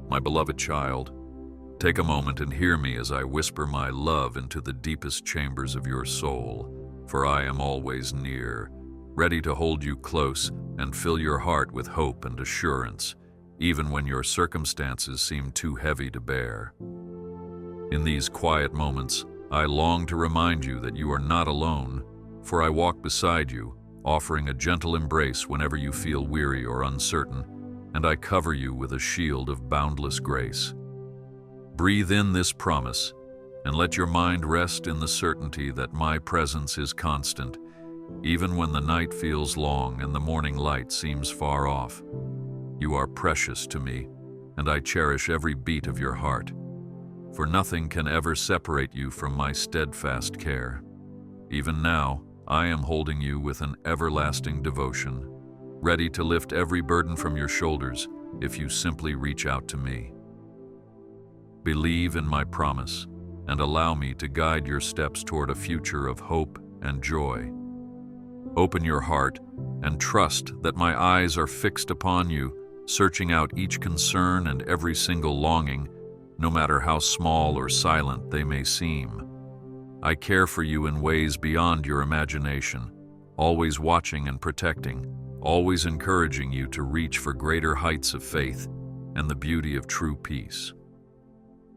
My beloved child, take a moment and hear me as I whisper my love into the deepest chambers of your soul, for I am always near, ready to hold you close and fill your heart with hope and assurance, even when your circumstances seem too heavy to bear. In these quiet moments, I long to remind you that you are not alone, for I walk beside you, offering a gentle embrace whenever you feel weary or uncertain, and I cover you with a shield of boundless grace. Breathe in this promise, and let your mind rest in the certainty that my presence is constant, even when the night feels long and the morning light seems far off. You are precious to me, and I cherish every beat of your heart, for nothing can ever separate you from my steadfast care. Even now, I am holding you with an everlasting devotion, ready to lift every burden from your shoulders if you simply reach out to me. Believe in my promise and allow me to guide your steps toward a future of hope and joy. Open your heart and trust that my eyes are fixed upon you, searching out each concern and every single longing, no matter how small or silent they may seem. I care for you in ways beyond your imagination, always watching and protecting, always encouraging you to reach for greater heights of faith and the beauty of true peace.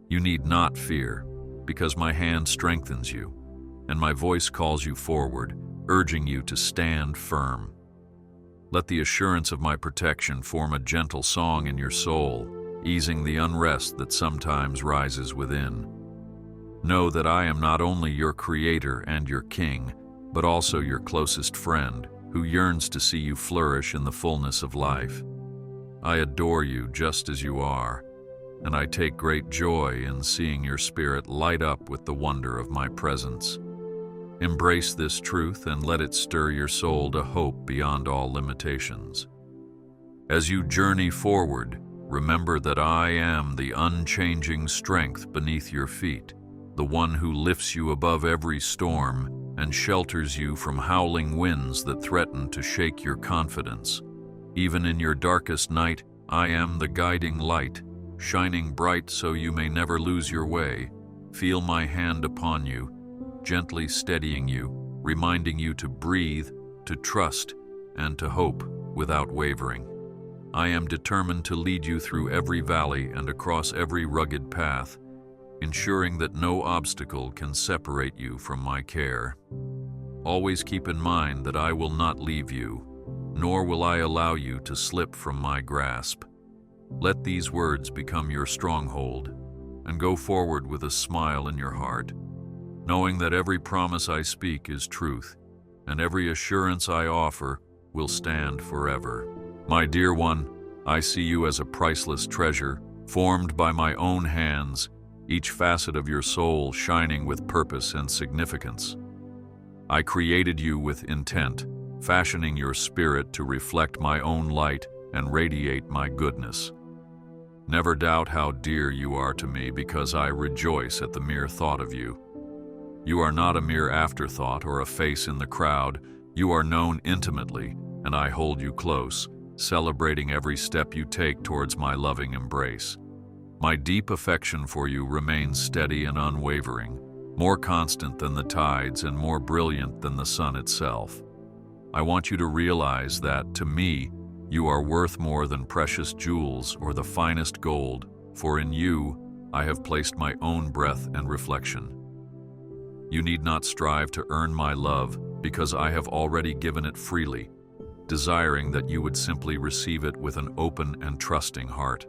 You need not fear, because my hand strengthens you, and my voice calls you forward, urging you to stand firm. Let the assurance of my protection form a gentle song in your soul, easing the unrest that sometimes rises within. Know that I am not only your creator and your king, but also your closest friend, who yearns to see you flourish in the fullness of life. I adore you just as you are, and I take great joy in seeing your spirit light up with the wonder of my presence. Embrace this truth and let it stir your soul to hope beyond all limitations. As you journey forward, remember that I am the unchanging strength beneath your feet, the one who lifts you above every storm and shelters you from howling winds that threaten to shake your confidence. Even in your darkest night, I am the guiding light, shining bright so you may never lose your way. Feel my hand upon you, gently steadying you, reminding you to breathe, to trust, and to hope without wavering. I am determined to lead you through every valley and across every rugged path, ensuring that no obstacle can separate you from my care. Always keep in mind that I will not leave you, nor will I allow you to slip from my grasp. Let these words become your stronghold, and go forward with a smile in your heart, knowing that every promise I speak is truth, and every assurance I offer will stand forever. My dear one, I see you as a priceless treasure, formed by my own hands, each facet of your soul shining with purpose and significance. I created you with intent, fashioning your spirit to reflect my own light and radiate my goodness. Never doubt how dear you are to me, because I rejoice at the mere thought of you. You are not a mere afterthought or a face in the crowd. You are known intimately, and I hold you close, celebrating every step you take towards my loving embrace. My deep affection for you remains steady and unwavering, more constant than the tides and more brilliant than the sun itself. I want you to realize that, to me, you are worth more than precious jewels or the finest gold, for in you I have placed my own breath and reflection. You need not strive to earn my love, because I have already given it freely, desiring that you would simply receive it with an open and trusting heart.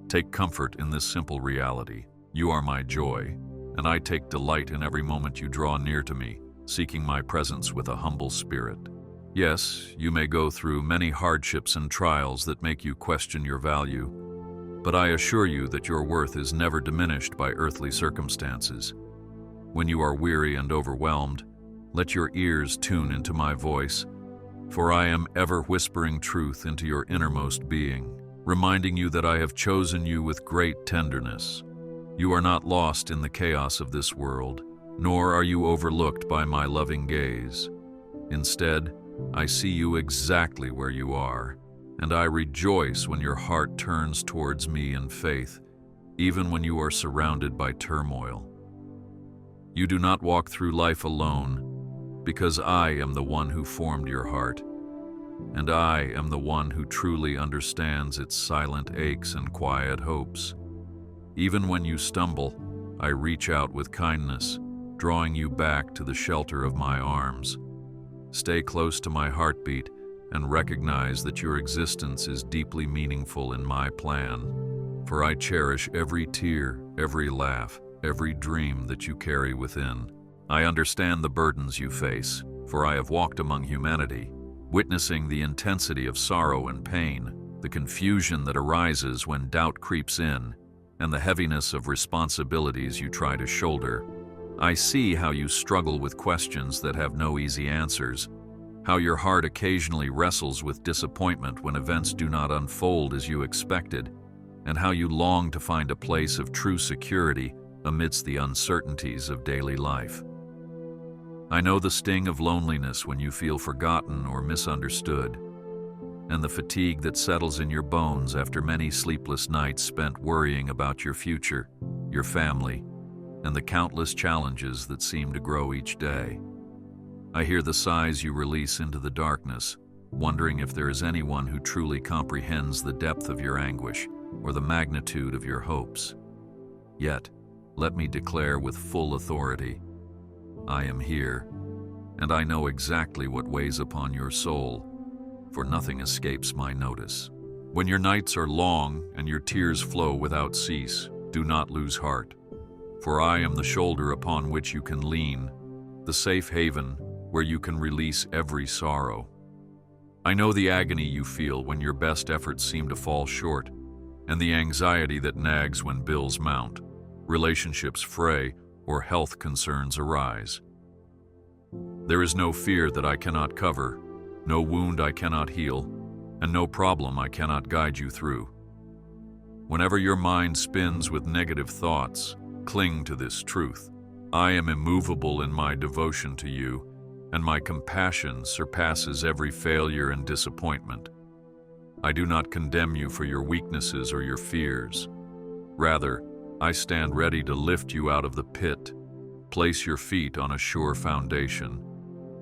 Take comfort in this simple reality. You are my joy, and I take delight in every moment you draw near to me, seeking my presence with a humble spirit. Yes, you may go through many hardships and trials that make you question your value, but I assure you that your worth is never diminished by earthly circumstances. When you are weary and overwhelmed, let your ears tune into my voice, for I am ever whispering truth into your innermost being, reminding you that I have chosen you with great tenderness. You are not lost in the chaos of this world, nor are you overlooked by my loving gaze. Instead, I see you exactly where you are, and I rejoice when your heart turns towards me in faith, even when you are surrounded by turmoil. You do not walk through life alone, because I am the one who formed your heart, and I am the one who truly understands its silent aches and quiet hopes. Even when you stumble, I reach out with kindness, drawing you back to the shelter of my arms. Stay close to my heartbeat and recognize that your existence is deeply meaningful in my plan, for I cherish every tear, every laugh, every dream that you carry within. I understand the burdens you face, for I have walked among humanity, witnessing the intensity of sorrow and pain, the confusion that arises when doubt creeps in, and the heaviness of responsibilities you try to shoulder. I see how you struggle with questions that have no easy answers, how your heart occasionally wrestles with disappointment when events do not unfold as you expected, and how you long to find a place of true security amidst the uncertainties of daily life. I know the sting of loneliness when you feel forgotten or misunderstood, and the fatigue that settles in your bones after many sleepless nights spent worrying about your future, your family, and the countless challenges that seem to grow each day. I hear the sighs you release into the darkness, wondering if there is anyone who truly comprehends the depth of your anguish or the magnitude of your hopes. Yet, let me declare with full authority, I am here, and I know exactly what weighs upon your soul, for nothing escapes my notice. When your nights are long and your tears flow without cease, do not lose heart, for I am the shoulder upon which you can lean, the safe haven where you can release every sorrow. I know the agony you feel when your best efforts seem to fall short, and the anxiety that nags when bills mount, relationships fray, or health concerns arise. There is no fear that I cannot cover, no wound I cannot heal, and no problem I cannot guide you through. Whenever your mind spins with negative thoughts, cling to this truth. I am immovable in my devotion to you, and my compassion surpasses every failure and disappointment. I do not condemn you for your weaknesses or your fears. Rather, I stand ready to lift you out of the pit, place your feet on a sure foundation,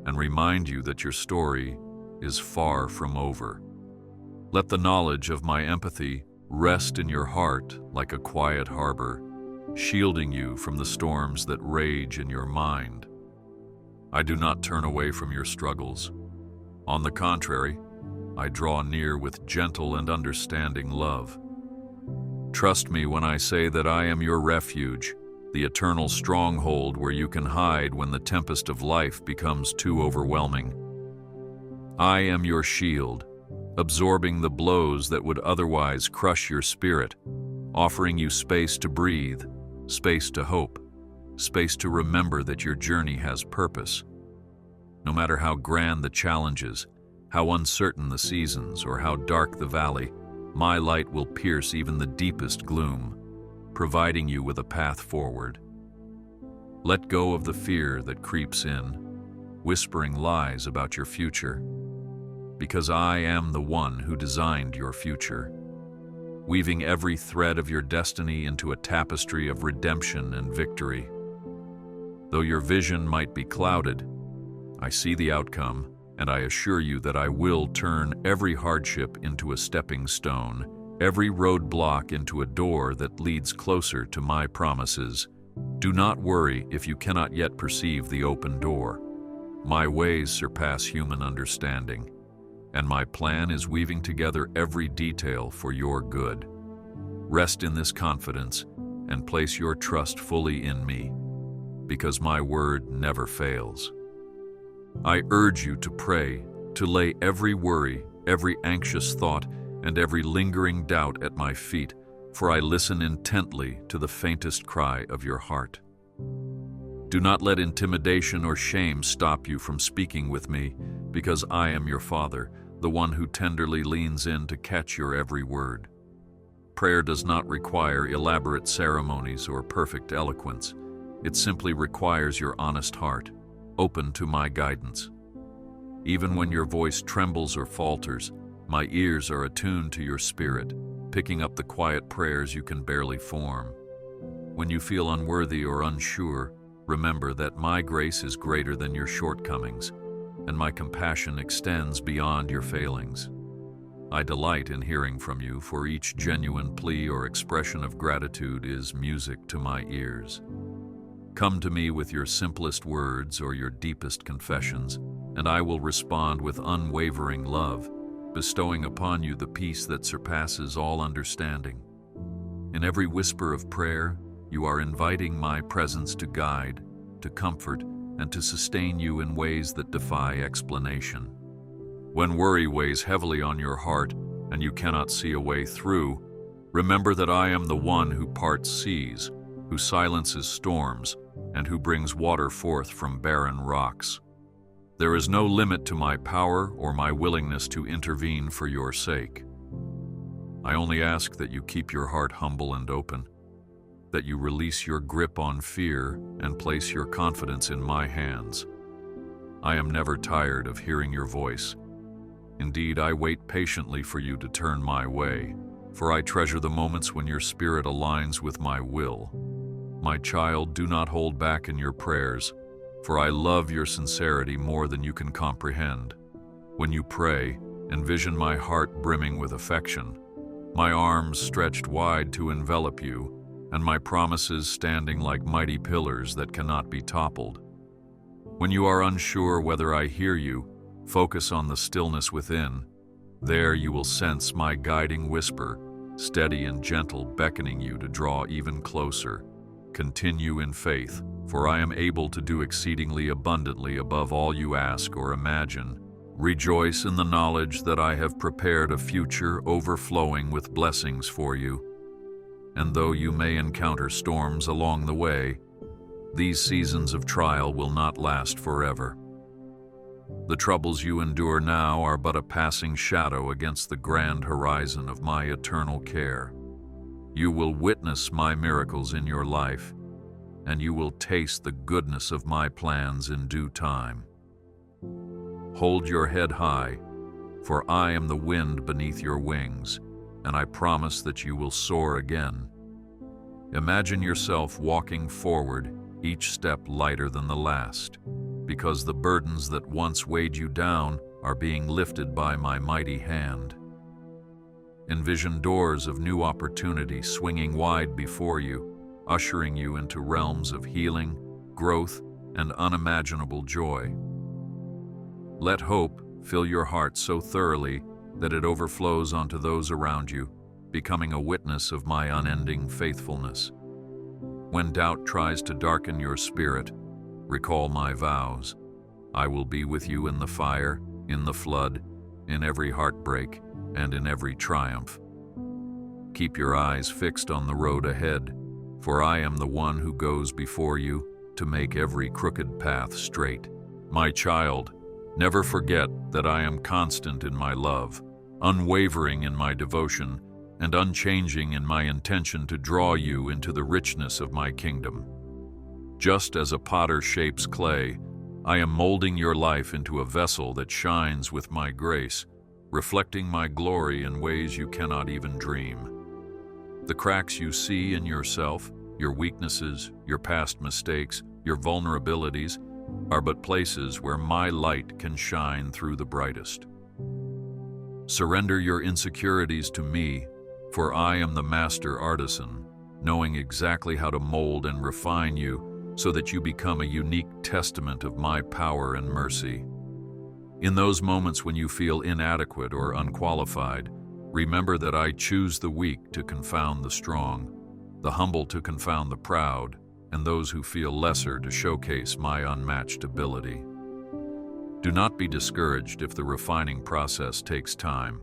and remind you that your story is far from over. Let the knowledge of my empathy rest in your heart like a quiet harbor, shielding you from the storms that rage in your mind. I do not turn away from your struggles. On the contrary, I draw near with gentle and understanding love. Trust me when I say that I am your refuge, the eternal stronghold where you can hide when the tempest of life becomes too overwhelming. I am your shield, absorbing the blows that would otherwise crush your spirit, offering you space to breathe, space to hope, space to remember that your journey has purpose. No matter how grand the challenges, how uncertain the seasons, or how dark the valley, my light will pierce even the deepest gloom, providing you with a path forward. Let go of the fear that creeps in, whispering lies about your future, because I am the one who designed your future, weaving every thread of your destiny into a tapestry of redemption and victory. Though your vision might be clouded, I see the outcome, and I assure you that I will turn every hardship into a stepping stone, every roadblock into a door that leads closer to my promises. Do not worry if you cannot yet perceive the open door. My ways surpass human understanding, and my plan is weaving together every detail for your good. Rest in this confidence and place your trust fully in me, because my word never fails. I urge you to pray, to lay every worry, every anxious thought, and every lingering doubt at my feet, for I listen intently to the faintest cry of your heart. Do not let intimidation or shame stop you from speaking with me, because I am your Father, the one who tenderly leans in to catch your every word. Prayer does not require elaborate ceremonies or perfect eloquence. It simply requires your honest heart, open to my guidance. Even when your voice trembles or falters, My ears are attuned to your spirit, picking up the quiet prayers you can barely form. When you feel unworthy or unsure, remember that my grace is greater than your shortcomings, and my compassion extends beyond your failings. I delight in hearing from you, for each genuine plea or expression of gratitude is music to my ears. Come to me with your simplest words or your deepest confessions, and I will respond with unwavering love, bestowing upon you the peace that surpasses all understanding. In every whisper of prayer, you are inviting my presence to guide, to comfort, and to sustain you in ways that defy explanation. When worry weighs heavily on your heart and you cannot see a way through, remember that I am the one who parts seas, who silences storms, and who brings water forth from barren rocks. There is no limit to my power or my willingness to intervene for your sake. I only ask that you keep your heart humble and open, that you release your grip on fear and place your confidence in my hands. I am never tired of hearing your voice. Indeed, I wait patiently for you to turn my way, for I treasure the moments when your spirit aligns with my will. My child, do not hold back in your prayers, for I love your sincerity more than you can comprehend. When you pray, envision my heart brimming with affection, my arms stretched wide to envelop you, and my promises standing like mighty pillars that cannot be toppled. When you are unsure whether I hear you, focus on the stillness within. There you will sense my guiding whisper, steady and gentle, beckoning you to draw even closer. Continue in faith, for I am able to do exceedingly abundantly above all you ask or imagine. Rejoice in the knowledge that I have prepared a future overflowing with blessings for you. And though you may encounter storms along the way, these seasons of trial will not last forever. The troubles you endure now are but a passing shadow against the grand horizon of my eternal care. You will witness my miracles in your life, and you will taste the goodness of my plans in due time. Hold your head high, for I am the wind beneath your wings, and I promise that you will soar again. Imagine yourself walking forward, each step lighter than the last, because the burdens that once weighed you down are being lifted by my mighty hand. Envision doors of new opportunity swinging wide before you, ushering you into realms of healing, growth, and unimaginable joy. Let hope fill your heart so thoroughly that it overflows onto those around you, becoming a witness of my unending faithfulness. When doubt tries to darken your spirit, recall my vows. I will be with you in the fire, in the flood, in every heartbreak, and in every triumph. Keep your eyes fixed on the road ahead, for I am the one who goes before you to make every crooked path straight. My child, never forget that I am constant in my love, unwavering in my devotion, and unchanging in my intention to draw you into the richness of my kingdom. Just as a potter shapes clay, I am molding your life into a vessel that shines with my grace, reflecting my glory in ways you cannot even dream. The cracks you see in yourself, your weaknesses, your past mistakes, your vulnerabilities, are but places where my light can shine through the brightest. Surrender your insecurities to me, for I am the master artisan, knowing exactly how to mold and refine you so that you become a unique testament of my power and mercy. In those moments when you feel inadequate or unqualified, remember that I choose the weak to confound the strong, the humble to confound the proud, and those who feel lesser to showcase my unmatched ability. Do not be discouraged if the refining process takes time.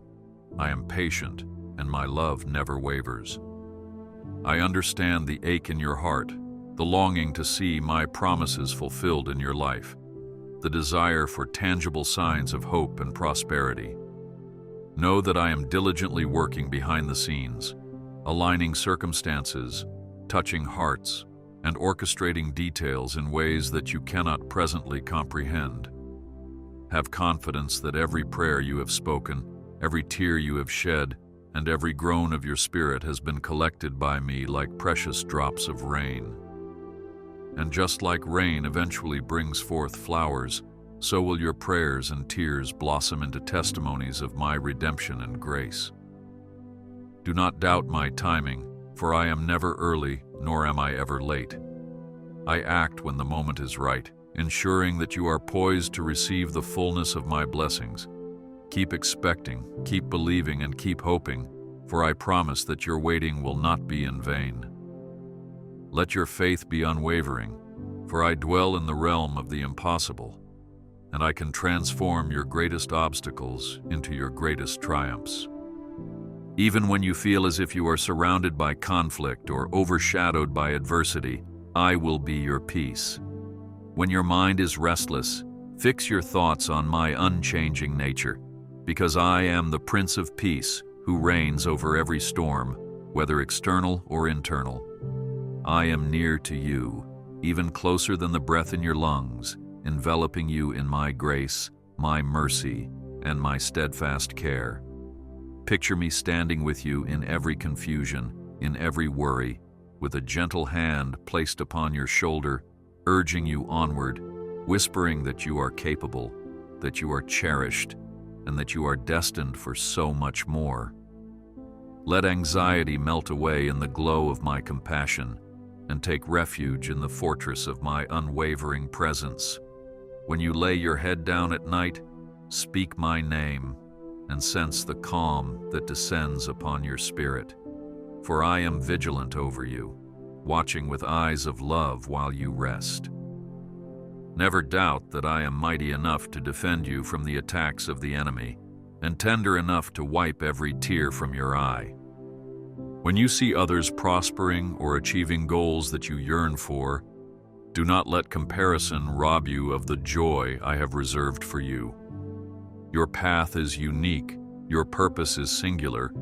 I am patient, and my love never wavers. I understand the ache in your heart, the longing to see my promises fulfilled in your life, the desire for tangible signs of hope and prosperity. Know that I am diligently working behind the scenes, aligning circumstances, touching hearts, and orchestrating details in ways that you cannot presently comprehend. Have confidence that every prayer you have spoken, Every tear you have shed and every groan of your spirit has been collected by me like precious drops of rain. And just like rain eventually brings forth flowers, so will your prayers and tears blossom into testimonies of my redemption and grace. Do not doubt my timing, for I am never early, nor am I ever late. I act when the moment is right, ensuring that you are poised to receive the fullness of my blessings. Keep expecting, keep believing, and keep hoping, for I promise that your waiting will not be in vain. Let your faith be unwavering, for I dwell in the realm of the impossible, and I can transform your greatest obstacles into your greatest triumphs. Even when you feel as if you are surrounded by conflict or overshadowed by adversity, I will be your peace. When your mind is restless, fix your thoughts on my unchanging nature, because I am the Prince of Peace who reigns over every storm, whether external or internal. I am near to you, even closer than the breath in your lungs, enveloping you in my grace, my mercy, and my steadfast care. Picture me standing with you in every confusion, in every worry, with a gentle hand placed upon your shoulder, urging you onward, whispering that you are capable, that you are cherished, and that you are destined for so much more. Let anxiety melt away in the glow of my compassion, and take refuge in the fortress of my unwavering presence. When you lay your head down at night, speak my name, and sense the calm that descends upon your spirit. For I am vigilant over you, watching with eyes of love while you rest. Never doubt that I am mighty enough to defend you from the attacks of the enemy, and tender enough to wipe every tear from your eye. When you see others prospering or achieving goals that you yearn for, do not let comparison rob you of the joy I have reserved for you. Your path is unique, your purpose is singular,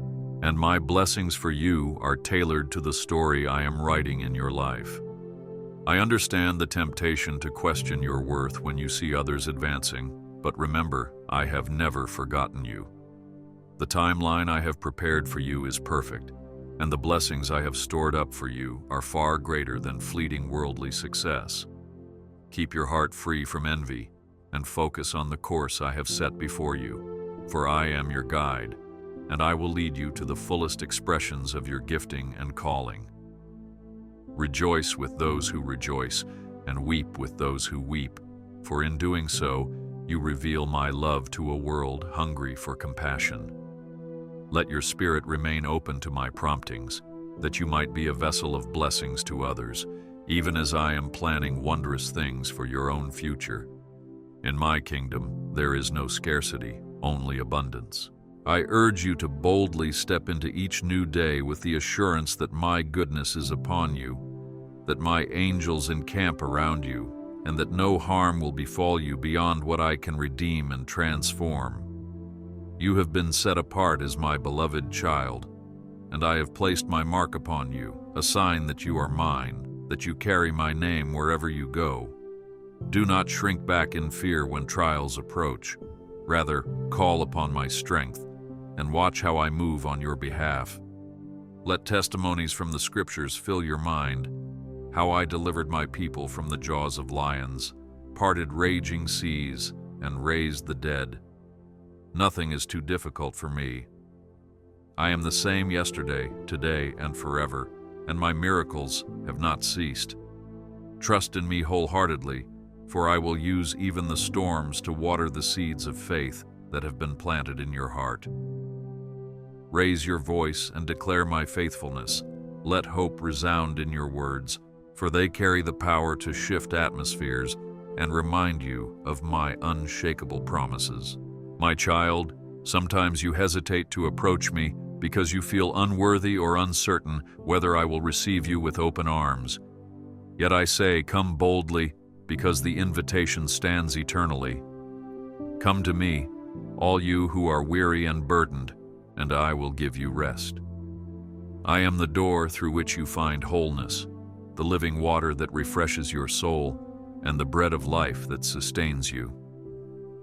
and my blessings for you are tailored to the story I am writing in your life. I understand the temptation to question your worth when you see others advancing, but remember, I have never forgotten you. The timeline I have prepared for you is perfect, and the blessings I have stored up for you are far greater than fleeting worldly success. Keep your heart free from envy, and focus on the course I have set before you, for I am your guide, and I will lead you to the fullest expressions of your gifting and calling. Rejoice with those who rejoice, and weep with those who weep, for in doing so, you reveal my love to a world hungry for compassion. Let your spirit remain open to my promptings, that you might be a vessel of blessings to others, even as I am planning wondrous things for your own future. In my kingdom, there is no scarcity, only abundance. I urge you to boldly step into each new day with the assurance that my goodness is upon you, that my angels encamp around you, and that no harm will befall you beyond what I can redeem and transform. You have been set apart as my beloved child, and I have placed my mark upon you, a sign that you are mine, that you carry my name wherever you go. Do not shrink back in fear when trials approach. Rather, call upon my strength, and watch how I move on your behalf. Let testimonies from the scriptures fill your mind, how I delivered my people from the jaws of lions, parted raging seas, and raised the dead. Nothing is too difficult for me. I am the same yesterday, today, and forever, and my miracles have not ceased. Trust in me wholeheartedly, for I will use even the storms to water the seeds of faith that have been planted in your heart. Raise your voice and declare my faithfulness. Let hope resound in your words, for they carry the power to shift atmospheres and remind you of my unshakable promises. My child, sometimes you hesitate to approach me because you feel unworthy or uncertain whether I will receive you with open arms. Yet I say, come boldly, because the invitation stands eternally. Come to me, all you who are weary and burdened, and I will give you rest. I am the door through which you find wholeness, the living water that refreshes your soul, and the bread of life that sustains you.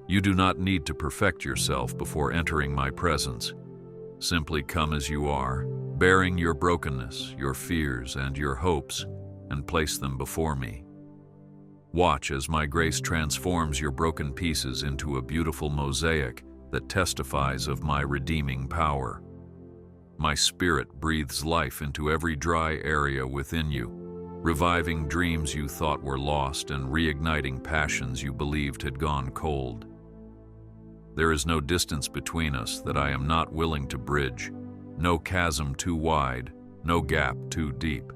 You do not need to perfect yourself before entering my presence. Simply come as you are, bearing your brokenness, your fears, and your hopes, and place them before me. Watch as my grace transforms your broken pieces into a beautiful mosaic that testifies of my redeeming power. My Spirit breathes life into every dry area within you, reviving dreams you thought were lost and reigniting passions you believed had gone cold. There is no distance between us that I am not willing to bridge, no chasm too wide, no gap too deep.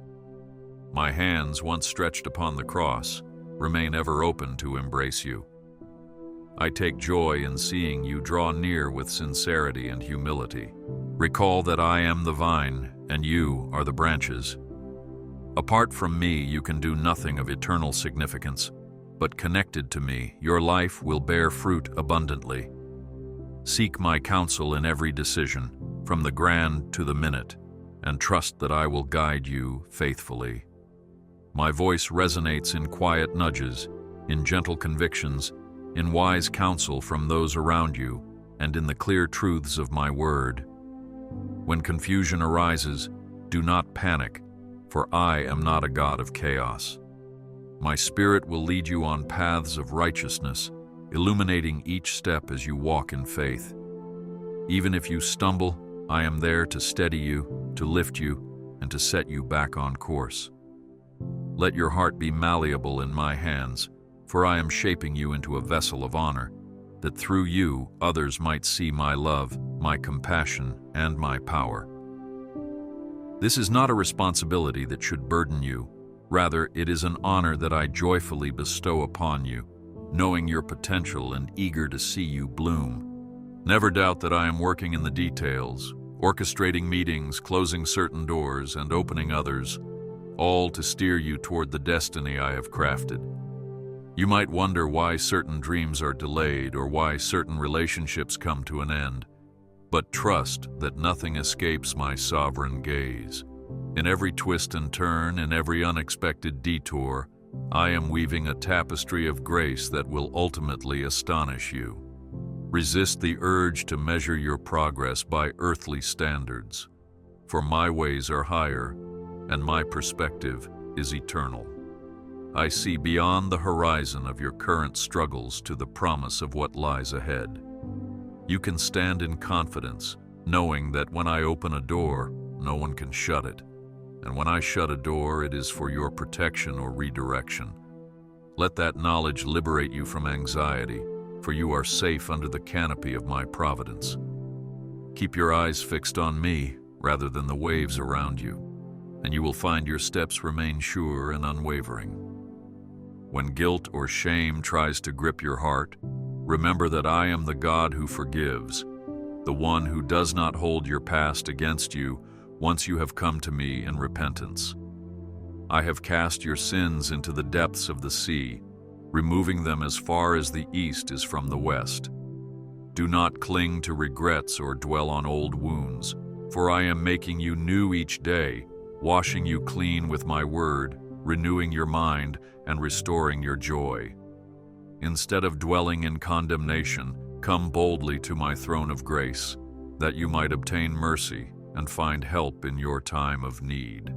My hands, once stretched upon the cross, remain ever open to embrace you. I take joy in seeing you draw near with sincerity and humility. Recall that I am the vine, and you are the branches. Apart from me, you can do nothing of eternal significance, but connected to me, your life will bear fruit abundantly. Seek my counsel in every decision, from the grand to the minute, and trust that I will guide you faithfully. My voice resonates in quiet nudges, in gentle convictions, in wise counsel from those around you, and in the clear truths of my word. When confusion arises, do not panic, for I am not a God of chaos. My Spirit will lead you on paths of righteousness, illuminating each step as you walk in faith. Even if you stumble, I am there to steady you, to lift you, and to set you back on course. Let your heart be malleable in my hands, for I am shaping you into a vessel of honor, that through you others might see my love, my compassion, and my power. This is not a responsibility that should burden you. Rather, it is an honor that I joyfully bestow upon you, knowing your potential and eager to see you bloom. Never doubt that I am working in the details, orchestrating meetings, closing certain doors, and opening others, all to steer you toward the destiny I have crafted. You might wonder why certain dreams are delayed or why certain relationships come to an end, but trust that nothing escapes my sovereign gaze. In every twist and turn, in every unexpected detour, I am weaving a tapestry of grace that will ultimately astonish you. Resist the urge to measure your progress by earthly standards, for my ways are higher, and my perspective is eternal. I see beyond the horizon of your current struggles to the promise of what lies ahead. You can stand in confidence, knowing that when I open a door, no one can shut it. And when I shut a door, it is for your protection or redirection. Let that knowledge liberate you from anxiety, for you are safe under the canopy of my providence. Keep your eyes fixed on me rather than the waves around you, and you will find your steps remain sure and unwavering. When guilt or shame tries to grip your heart, remember that I am the God who forgives, the one who does not hold your past against you once you have come to me in repentance. I have cast your sins into the depths of the sea, removing them as far as the east is from the west. Do not cling to regrets or dwell on old wounds, for I am making you new each day, washing you clean with my word, renewing your mind, and restoring your joy. Instead of dwelling in condemnation, come boldly to my throne of grace, that you might obtain mercy and find help in your time of need.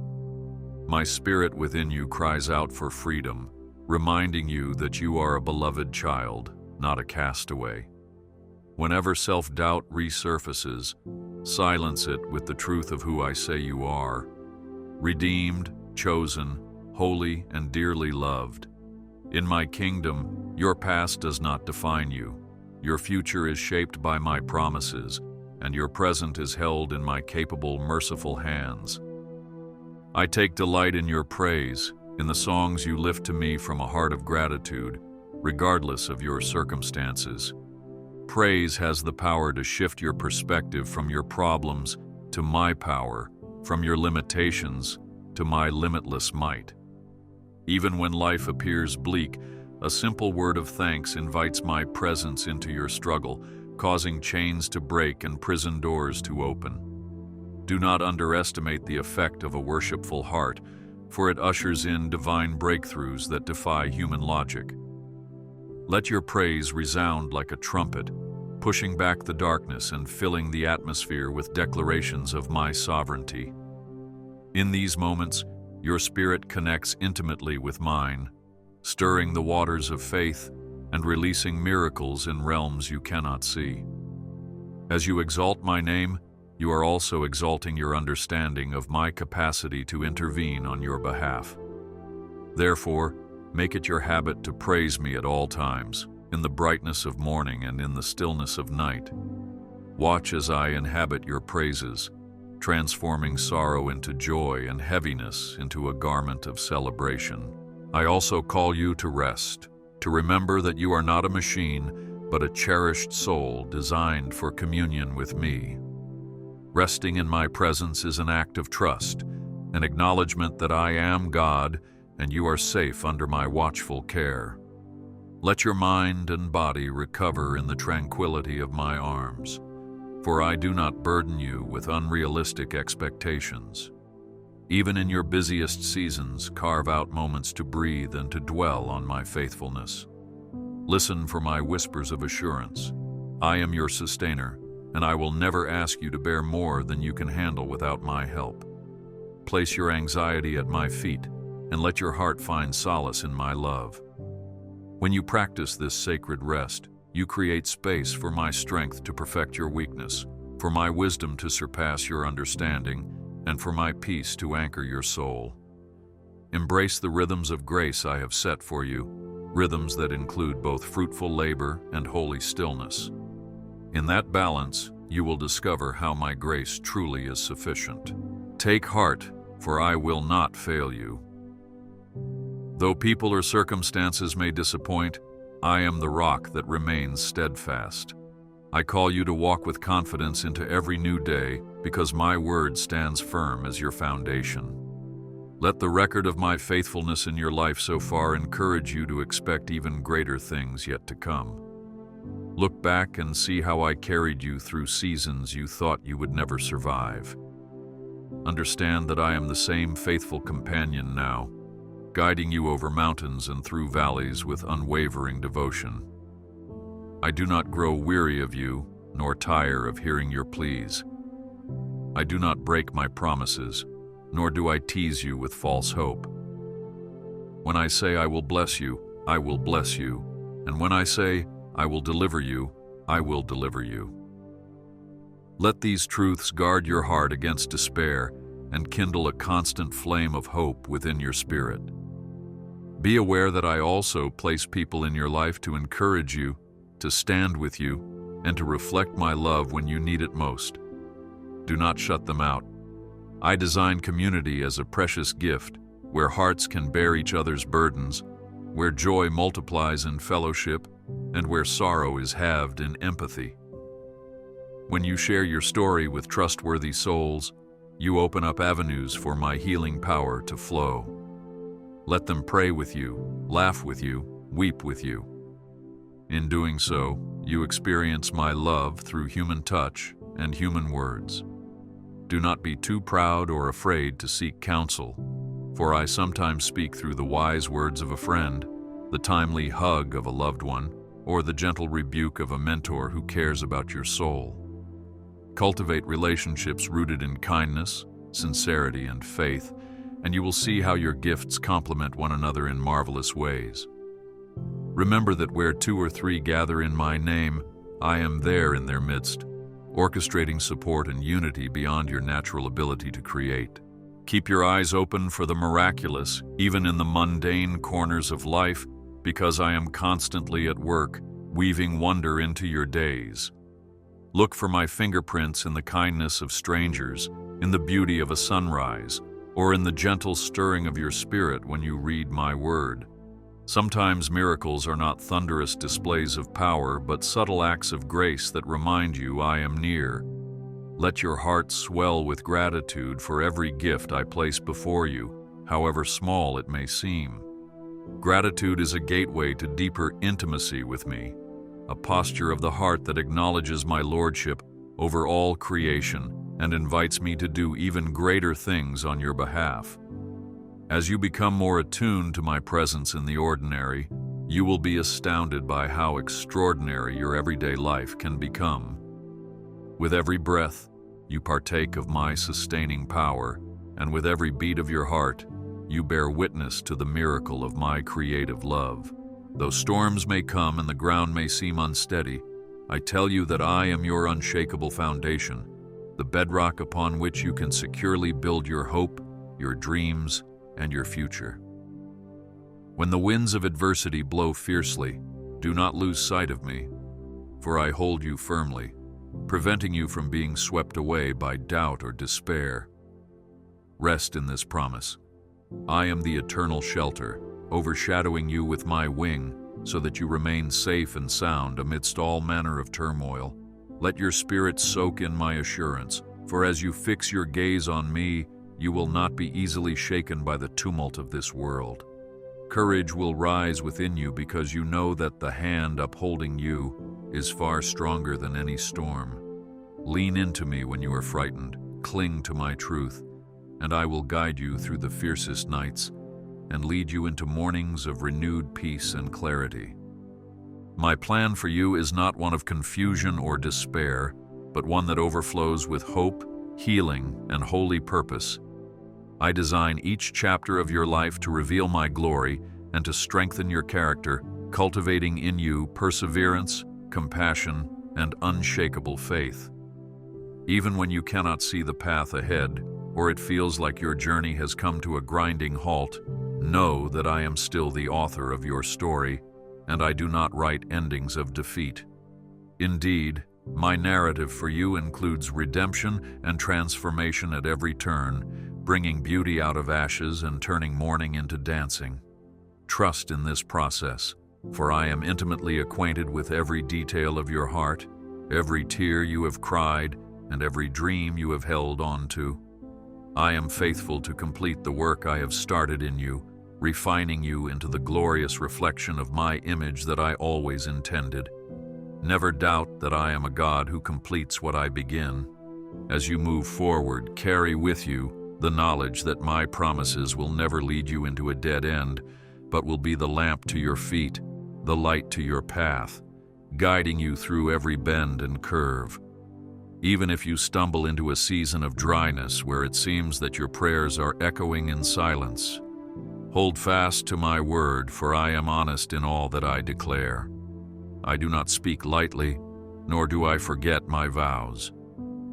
My Spirit within you cries out for freedom, reminding you that you are a beloved child, not a castaway. Whenever self-doubt resurfaces, silence it with the truth of who I say you are. Redeemed, chosen, holy, and dearly loved. In my kingdom, your past does not define you. Your future is shaped by my promises, and your present is held in my capable, merciful hands. I take delight in your praise, in the songs you lift to me from a heart of gratitude, regardless of your circumstances. Praise has the power to shift your perspective from your problems to my power, from your limitations to my limitless might. Even when life appears bleak, a simple word of thanks invites my presence into your struggle, causing chains to break and prison doors to open. Do not underestimate the effect of a worshipful heart, for it ushers in divine breakthroughs that defy human logic. Let your praise resound like a trumpet, pushing back the darkness and filling the atmosphere with declarations of my sovereignty. In these moments, your spirit connects intimately with mine, stirring the waters of faith and releasing miracles in realms you cannot see. As you exalt my name, you are also exalting your understanding of my capacity to intervene on your behalf. Therefore, make it your habit to praise me at all times, in the brightness of morning and in the stillness of night. Watch as I inhabit your praises, transforming sorrow into joy and heaviness into a garment of celebration. I also call you to rest, to remember that you are not a machine, but a cherished soul designed for communion with me. Resting in my presence is an act of trust, an acknowledgement that I am God and you are safe under my watchful care. Let your mind and body recover in the tranquility of my arms, for I do not burden you with unrealistic expectations. Even in your busiest seasons, carve out moments to breathe and to dwell on my faithfulness. Listen for my whispers of assurance. I am your sustainer, and I will never ask you to bear more than you can handle without my help. Place your anxiety at my feet, and let your heart find solace in my love. When you practice this sacred rest, you create space for my strength to perfect your weakness, for my wisdom to surpass your understanding, and for my peace to anchor your soul. Embrace the rhythms of grace I have set for you, rhythms that include both fruitful labor and holy stillness. In that balance, you will discover how my grace truly is sufficient. Take heart, for I will not fail you. Though people or circumstances may disappoint, I am the rock that remains steadfast. I call you to walk with confidence into every new day because my word stands firm as your foundation. Let the record of my faithfulness in your life so far encourage you to expect even greater things yet to come. Look back and see how I carried you through seasons you thought you would never survive. Understand that I am the same faithful companion now, guiding you over mountains and through valleys with unwavering devotion. I do not grow weary of you, nor tire of hearing your pleas. I do not break my promises, nor do I tease you with false hope. When I say I will bless you, I will bless you, and when I say I will deliver you, I will deliver you. Let these truths guard your heart against despair and kindle a constant flame of hope within your spirit. Be aware that I also place people in your life to encourage you, to stand with you, and to reflect my love when you need it most. Do not shut them out. I design community as a precious gift, where hearts can bear each other's burdens, where joy multiplies in fellowship, and where sorrow is halved in empathy. When you share your story with trustworthy souls, you open up avenues for my healing power to flow. Let them pray with you, laugh with you, weep with you. In doing so, you experience my love through human touch and human words. Do not be too proud or afraid to seek counsel, for I sometimes speak through the wise words of a friend, the timely hug of a loved one, or the gentle rebuke of a mentor who cares about your soul. Cultivate relationships rooted in kindness, sincerity, and faith, and you will see how your gifts complement one another in marvelous ways. Remember that where 2 or 3 gather in my name, I am there in their midst, orchestrating support and unity beyond your natural ability to create. Keep your eyes open for the miraculous, even in the mundane corners of life, because I am constantly at work, weaving wonder into your days. Look for my fingerprints in the kindness of strangers, in the beauty of a sunrise, or in the gentle stirring of your spirit when you read my word. Sometimes miracles are not thunderous displays of power, but subtle acts of grace that remind you I am near. Let your heart swell with gratitude for every gift I place before you, however small it may seem. Gratitude is a gateway to deeper intimacy with me, a posture of the heart that acknowledges my lordship over all creation and invites me to do even greater things on your behalf. As you become more attuned to my presence in the ordinary, You will be astounded by how extraordinary your everyday life can become. With every breath, you partake of my sustaining power, and with every beat of your heart, you bear witness to the miracle of my creative love. Though storms may come and the ground may seem unsteady, I tell you that I am your unshakable foundation, the bedrock upon which you can securely build your hope, your dreams, and your future. When the winds of adversity blow fiercely, do not lose sight of me, for I hold you firmly, preventing you from being swept away by doubt or despair. Rest in this promise. I am the eternal shelter, overshadowing you with my wing, so that you remain safe and sound amidst all manner of turmoil. Let your spirit soak in my assurance, for as you fix your gaze on me, you will not be easily shaken by the tumult of this world. Courage will rise within you because you know that the hand upholding you is far stronger than any storm. Lean into me when you are frightened, cling to my truth, and I will guide you through the fiercest nights and lead you into mornings of renewed peace and clarity. My plan for you is not one of confusion or despair, but one that overflows with hope, healing, and holy purpose. I design each chapter of your life to reveal my glory and to strengthen your character, cultivating in you perseverance, compassion, and unshakable faith. Even when you cannot see the path ahead, or it feels like your journey has come to a grinding halt, know that I am still the author of your story, and I do not write endings of defeat. Indeed, my narrative for you includes redemption and transformation at every turn, bringing beauty out of ashes and turning mourning into dancing. Trust in this process, for I am intimately acquainted with every detail of your heart, every tear you have cried, and every dream you have held on to. I am faithful to complete the work I have started in you, refining you into the glorious reflection of my image that I always intended. Never doubt that I am a God who completes what I begin. As you move forward, carry with you the knowledge that my promises will never lead you into a dead end, but will be the lamp to your feet, the light to your path, guiding you through every bend and curve. Even if you stumble into a season of dryness where it seems that your prayers are echoing in silence, hold fast to my word, for I am honest in all that I declare. I do not speak lightly, nor do I forget my vows.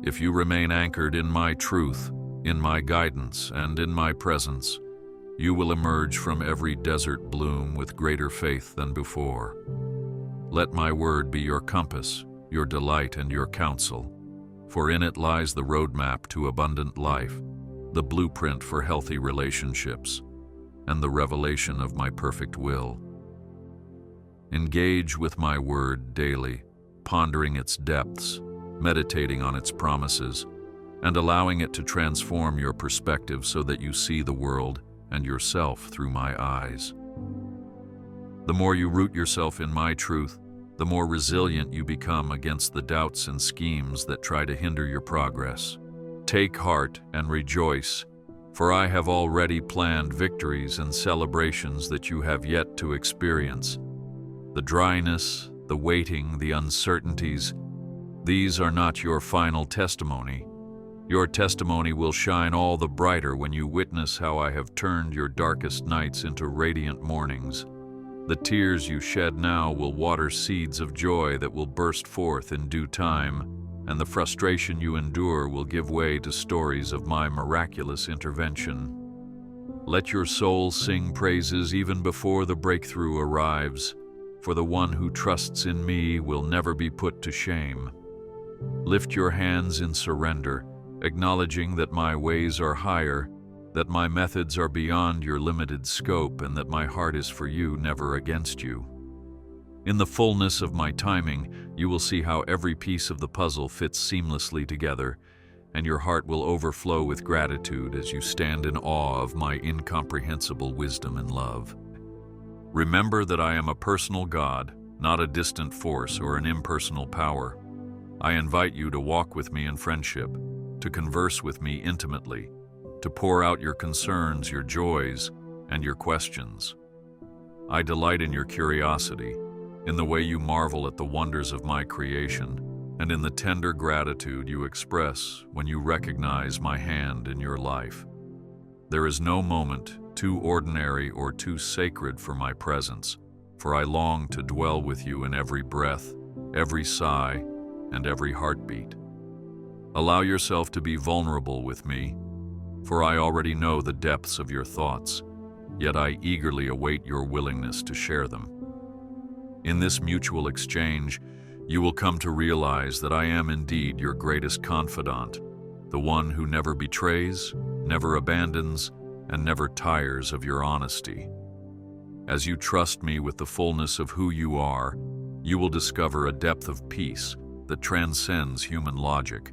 If you remain anchored in my truth, in my guidance, and in my presence, you will emerge from every desert bloom with greater faith than before. Let my word be your compass, your delight, and your counsel, for in it lies the roadmap to abundant life, the blueprint for healthy relationships, and the revelation of my perfect will. Engage with my word daily, pondering its depths, meditating on its promises, and allowing it to transform your perspective so that you see the world and yourself through my eyes. The more you root yourself in my truth, the more resilient you become against the doubts and schemes that try to hinder your progress. Take heart and rejoice, for I have already planned victories and celebrations that you have yet to experience. The dryness, the waiting, the uncertainties, these are not your final testimony. Your testimony will shine all the brighter when you witness how I have turned your darkest nights into radiant mornings. The tears you shed now will water seeds of joy that will burst forth in due time, and the frustration you endure will give way to stories of my miraculous intervention. Let your soul sing praises even before the breakthrough arrives, for the one who trusts in me will never be put to shame. Lift your hands in surrender, acknowledging that my ways are higher, that my methods are beyond your limited scope, and that my heart is for you, never against you. In the fullness of my timing, you will see how every piece of the puzzle fits seamlessly together, and your heart will overflow with gratitude as you stand in awe of my incomprehensible wisdom and love. Remember that I am a personal God, not a distant force or an impersonal power. I invite you to walk with me in friendship, to converse with me intimately, to pour out your concerns, your joys, and your questions. I delight in your curiosity, in the way you marvel at the wonders of my creation, and in the tender gratitude you express when you recognize my hand in your life. There is no moment too ordinary or too sacred for my presence, for I long to dwell with you in every breath, every sigh, and every heartbeat. Allow yourself to be vulnerable with me, for I already know the depths of your thoughts, yet I eagerly await your willingness to share them. In this mutual exchange, you will come to realize that I am indeed your greatest confidant, the one who never betrays, never abandons, and never tires of your honesty. As you trust me with the fullness of who you are, you will discover a depth of peace that transcends human logic,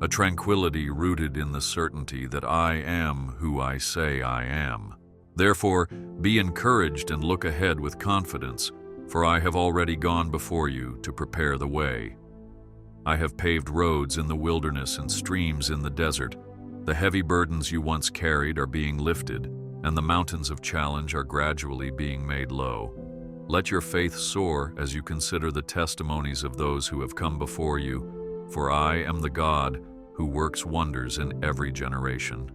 a tranquility rooted in the certainty that I am who I say I am. Therefore, be encouraged and look ahead with confidence, for I have already gone before you to prepare the way. I have paved roads in the wilderness and streams in the desert. The heavy burdens you once carried are being lifted, and the mountains of challenge are gradually being made low. Let your faith soar as you consider the testimonies of those who have come before you, for I am the God who works wonders in every generation.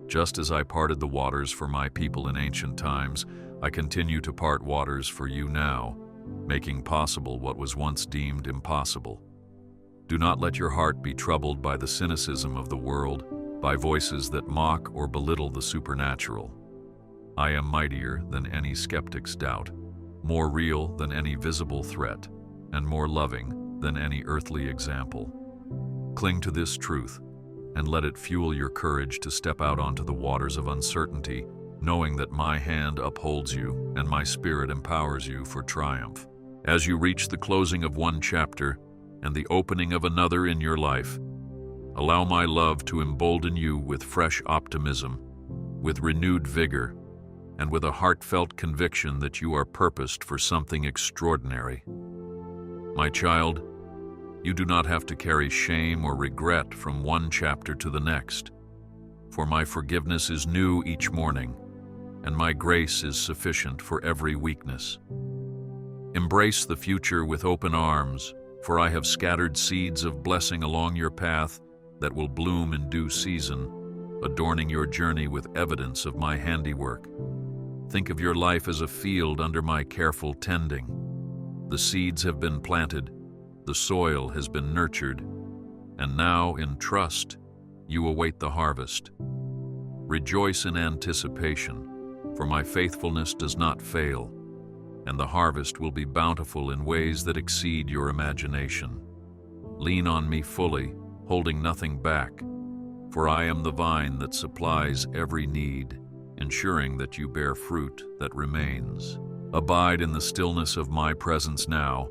Just as I parted the waters for my people in ancient times, I continue to part waters for you now, making possible what was once deemed impossible. Do not let your heart be troubled by the cynicism of the world, by voices that mock or belittle the supernatural. I am mightier than any skeptic's doubt, more real than any visible threat, and more loving than any earthly example. Cling to this truth, and let it fuel your courage to step out onto the waters of uncertainty, knowing that my hand upholds you and my spirit empowers you for triumph. As you reach the closing of one chapter and the opening of another in your life, allow my love to embolden you with fresh optimism, with renewed vigor, and with a heartfelt conviction that you are purposed for something extraordinary. My child, you do not have to carry shame or regret from one chapter to the next, for my forgiveness is new each morning, and my grace is sufficient for every weakness. Embrace the future with open arms, for I have scattered seeds of blessing along your path that will bloom in due season, adorning your journey with evidence of my handiwork. Think of your life as a field under my careful tending. The seeds have been planted, the soil has been nurtured, and now, in trust, you await the harvest. Rejoice in anticipation, for my faithfulness does not fail, and the harvest will be bountiful in ways that exceed your imagination. Lean on me fully, holding nothing back, for I am the vine that supplies every need, ensuring that you bear fruit that remains. Abide in the stillness of my presence now,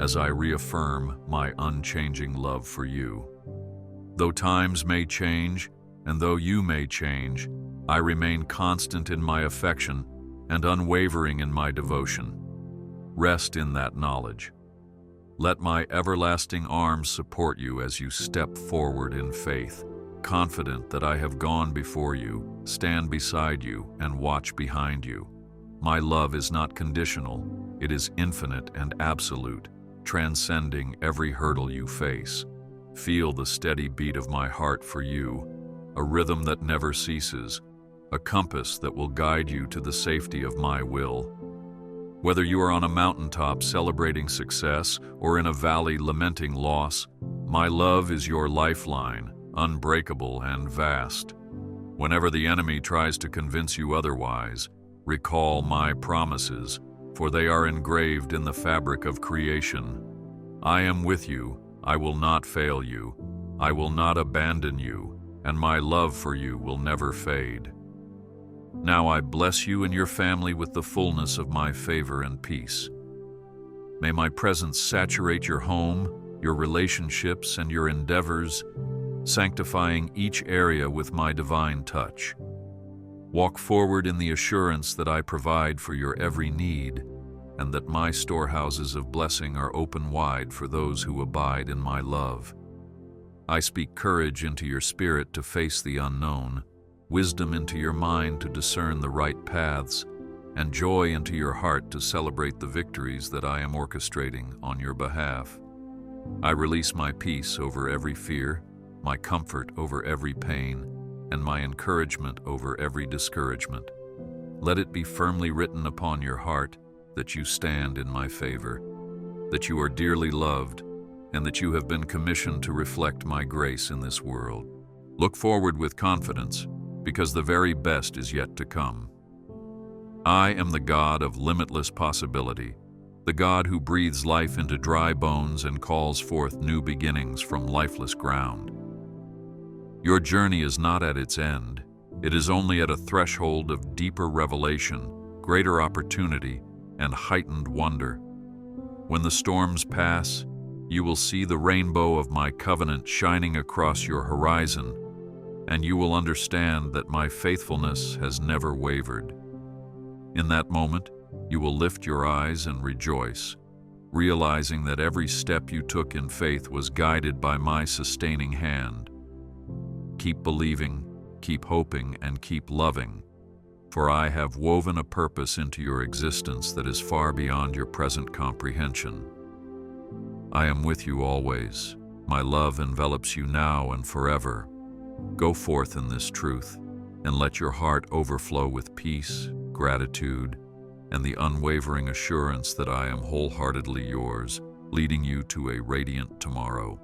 as I reaffirm my unchanging love for you. Though times may change, and though you may change, I remain constant in my affection and unwavering in my devotion. Rest in that knowledge. Let my everlasting arms support you as you step forward in faith, confident that I have gone before you, stand beside you, and watch behind you. My love is not conditional, it is infinite and absolute, transcending every hurdle you face. Feel the steady beat of my heart for you, a rhythm that never ceases, a compass that will guide you to the safety of my will. Whether you are on a mountaintop celebrating success or in a valley lamenting loss, my love is your lifeline, unbreakable and vast. Whenever the enemy tries to convince you otherwise, recall my promises, for they are engraved in the fabric of creation. I am with you, I will not fail you, I will not abandon you, and my love for you will never fade. Now I bless you and your family with the fullness of my favor and peace. May my presence saturate your home, your relationships, and your endeavors, sanctifying each area with my divine touch. Walk forward in the assurance that I provide for your every need, and that my storehouses of blessing are open wide for those who abide in my love. I speak courage into your spirit to face the unknown, wisdom into your mind to discern the right paths, and joy into your heart to celebrate the victories that I am orchestrating on your behalf. I release my peace over every fear, my comfort over every pain, and my encouragement over every discouragement. Let it be firmly written upon your heart that you stand in my favor, that you are dearly loved, and that you have been commissioned to reflect my grace in this world. Look forward with confidence, because the very best is yet to come. I am the God of limitless possibility, the God who breathes life into dry bones and calls forth new beginnings from lifeless ground. Your journey is not at its end. It is only at a threshold of deeper revelation, greater opportunity, and heightened wonder. When the storms pass, you will see the rainbow of my covenant shining across your horizon, and you will understand that my faithfulness has never wavered. In that moment, you will lift your eyes and rejoice, realizing that every step you took in faith was guided by my sustaining hand. Keep believing, keep hoping, and keep loving, for I have woven a purpose into your existence that is far beyond your present comprehension. I am with you always. My love envelops you now and forever. Go forth in this truth, and let your heart overflow with peace, gratitude, and the unwavering assurance that I am wholeheartedly yours, leading you to a radiant tomorrow.